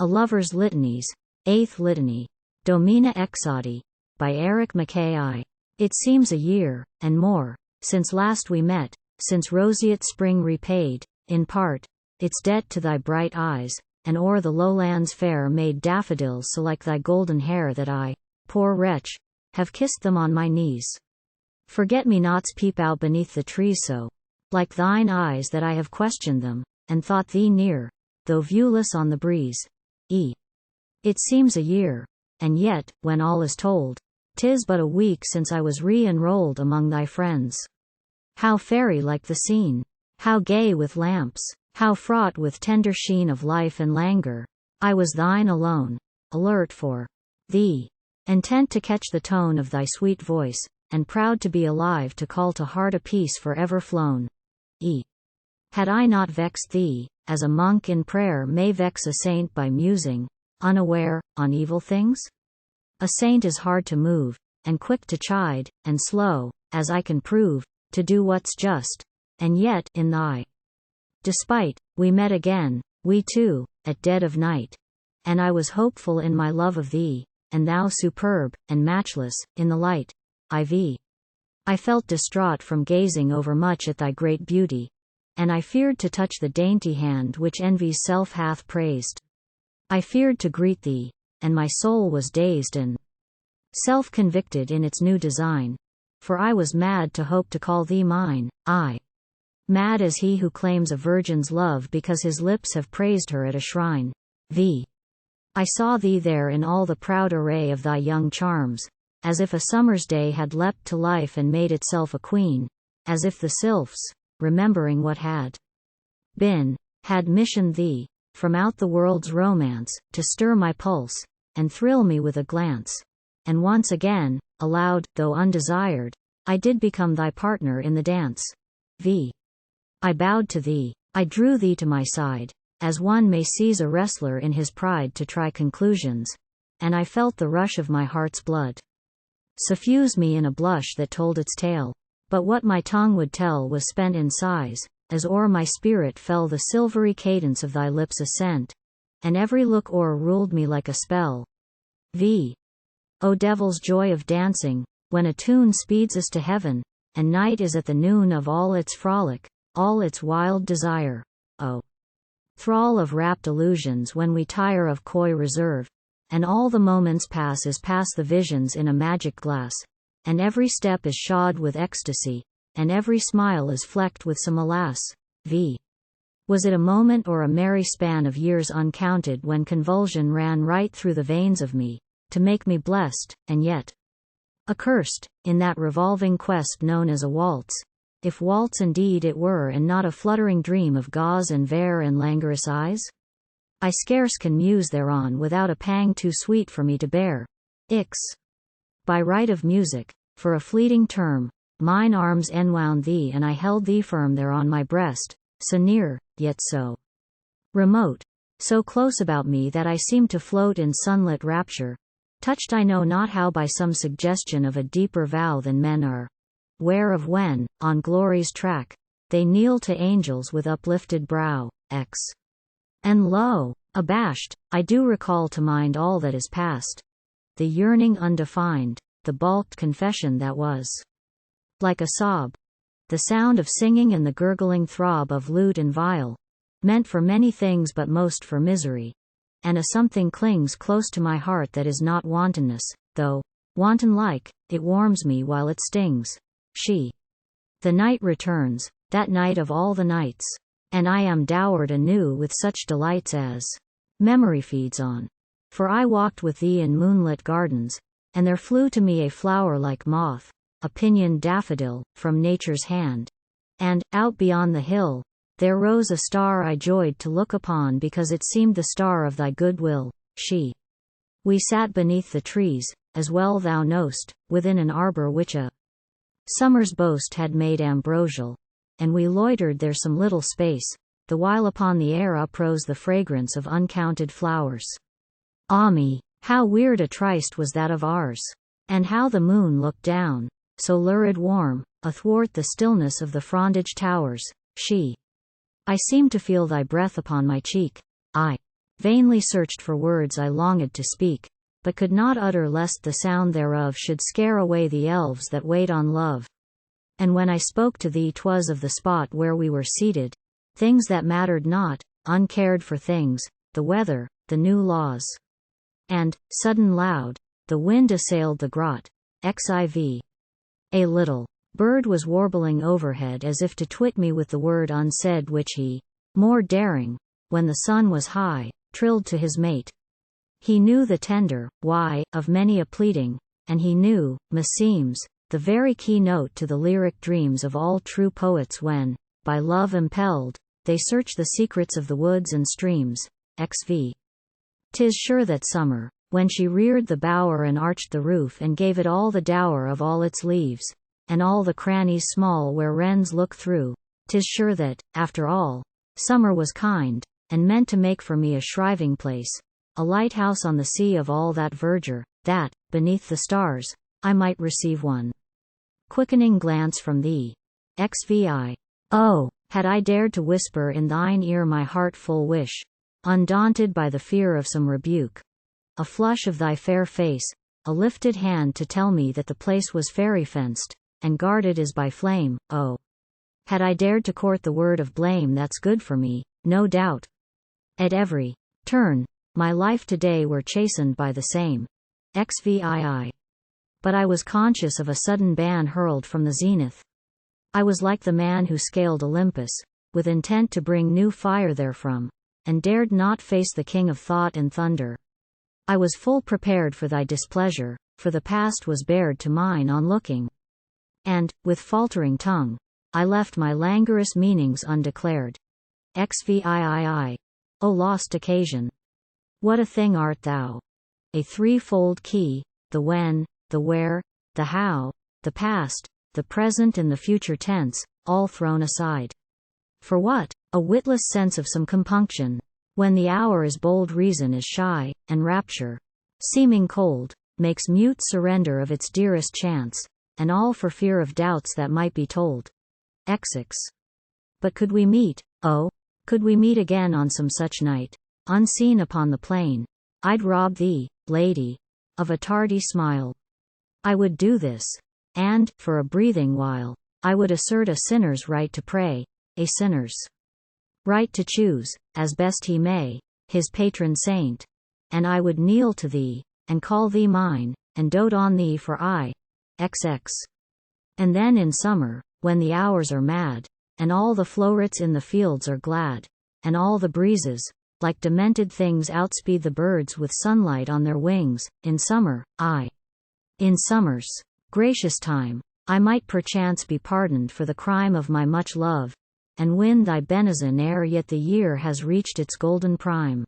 A Lover's Litanies, 8th Litany, Domina Exaudi, by Mackay. It seems a year, and more, since last we met, since roseate spring repaid, in part, its debt to thy bright eyes, and o'er the lowlands fair made daffodils so like thy golden hair that I, poor wretch, have kissed them on my knees. Forget-me-nots peep out beneath the trees so, like thine eyes that I have questioned them, and thought thee near, though viewless on the breeze. It seems a year, and yet, when all is told, 'tis but a week since I was re-enroll'd among thy friends. How fairy-like the scene! How gay with lamps! How fraught with tender sheen of life and languor! I was thine alone, alert for thee, intent to catch the tone of thy sweet voice, and proud to be alive to call to heart a peace for ever flown. Had I not vexed thee, as a monk in prayer may vex a saint by musing, unaware, on evil things? A saint is hard to move, and quick to chide, and slow, as I can prove, to do what's just, and yet, in thy despite, we met again, we two, at dead of night. And I was hopeful in my love of thee, and thou superb, and matchless, in the light. I felt distraught from gazing overmuch at thy great beauty, and I feared to touch the dainty hand which envy's self hath praised. I feared to greet thee, and my soul was dazed and self-convicted in its new design, for I was mad to hope to call thee mine, mad as he who claims a virgin's love because his lips have praised her at a shrine. I saw thee there in all the proud array of thy young charms, as if a summer's day had leapt to life and made itself a queen, as if the sylphs, remembering what had been, had missioned thee, from out the world's romance, to stir my pulse, and thrill me with a glance. And once again, aloud, though undesired, I did become thy partner in the dance. I bowed to thee, I drew thee to my side, as one may seize a wrestler in his pride to try conclusions, and I felt the rush of my heart's blood suffuse me in a blush that told its tale. But what my tongue would tell was spent in sighs, as o'er my spirit fell the silvery cadence of thy lips' assent, and every look o'er-ruled me like a spell. O devil's joy of dancing, when a tune speeds us to heaven, and night is at the noon of all its frolic, all its wild desire. O thrall of rapt illusions when we tire of coy reserve, and all the moments pass as pass the visions in a magic glass, and every step is shod with ecstasy, and every smile is flecked with some alas. Was it a moment or a merry span of years uncounted when convulsion ran right through the veins of me, to make me blessed, and yet accursed, in that revolving quest known as a waltz, if waltz indeed it were and not a fluttering dream of gauze and vair and languorous eyes? I scarce can muse thereon without a pang too sweet for me to bear. By right of music, for a fleeting term, mine arms enwound thee and I held thee firm there on my breast, so near, yet so remote, so close about me that I seemed to float in sunlit rapture, touched I know not how by some suggestion of a deeper vow than men are ware of when, on glory's track, they kneel to angels with uplifted brow. And lo, abashed, I do recall to mind all that is past, the yearning undefined, the balked confession that was like a sob, the sound of singing and the gurgling throb of lute and viol, meant for many things but most for misery, and a something clings close to my heart that is not wantonness, though, wanton-like, it warms me while it stings. The night returns, that night of all the nights, and I am dowered anew with such delights as memory feeds on. For I walked with thee in moonlit gardens, and there flew to me a flower like moth, a pinioned daffodil, from nature's hand. And, out beyond the hill, there rose a star I joyed to look upon because it seemed the star of thy goodwill. We sat beneath the trees, as well thou knowst, within an arbor which a summer's boast had made ambrosial, and we loitered there some little space, the while upon the air uprose the fragrance of uncounted flowers. Ah me, how weird a tryst was that of ours! And how the moon looked down, so lurid warm, athwart the stillness of the frondage towers. I seemed to feel thy breath upon my cheek. Vainly searched for words I longed to speak, but could not utter lest the sound thereof should scare away the elves that wait on love. And when I spoke to thee 'twas of the spot where we were seated, things that mattered not, uncared for things, the weather, the new laws. And, sudden loud, the wind assailed the grot. Xiv. A little bird was warbling overhead as if to twit me with the word unsaid which he, more daring, when the sun was high, trilled to his mate. He knew the tender why of many a pleading, and he knew, meseems, the very keynote to the lyric dreams of all true poets when, by love impelled, they search the secrets of the woods and streams. Xv. 'Tis sure that summer, when she reared the bower and arched the roof and gave it all the dower of all its leaves, and all the crannies small where wrens look through, 'tis sure that, after all, summer was kind, and meant to make for me a shriving place, a lighthouse on the sea of all that verdure, that, beneath the stars, I might receive one quickening glance from thee. Xvi. Oh, had I dared to whisper in thine ear my heartful wish, undaunted by the fear of some rebuke, a flush of thy fair face, a lifted hand to tell me that the place was fairy fenced, and guarded as by flame, oh! Had I dared to court the word of blame that's good for me, no doubt. At every turn, my life today were chastened by the same. Xvii. But I was conscious of a sudden ban hurled from the zenith. I was like the man who scaled Olympus, with intent to bring new fire therefrom, and dared not face the king of thought and thunder. I was full prepared for thy displeasure, for the past was bared to mine on looking. And, with faltering tongue, I left my languorous meanings undeclared. Xvii. O lost occasion! What a thing art thou! A threefold key, the when, the where, the how, the past, the present and the future tense, all thrown aside. For what? A witless sense of some compunction. When the hour is bold reason is shy, and rapture, seeming cold, makes mute surrender of its dearest chance, and all for fear of doubts that might be told. Xix. But could we meet, oh, could we meet again on some such night, unseen upon the plain, I'd rob thee, lady, of a tardy smile. I would do this, and, for a breathing while, I would assert a sinner's right to pray, a sinner's right to choose, as best he may, his patron saint. And I would kneel to thee, and call thee mine, and dote on thee for XX. And then in summer, when the hours are mad, and all the flowrets in the fields are glad, and all the breezes, like demented things outspeed the birds with sunlight on their wings, in summer, in summer's gracious time, I might perchance be pardoned for the crime of my much love, and win thy benison ere yet the year has reached its golden prime.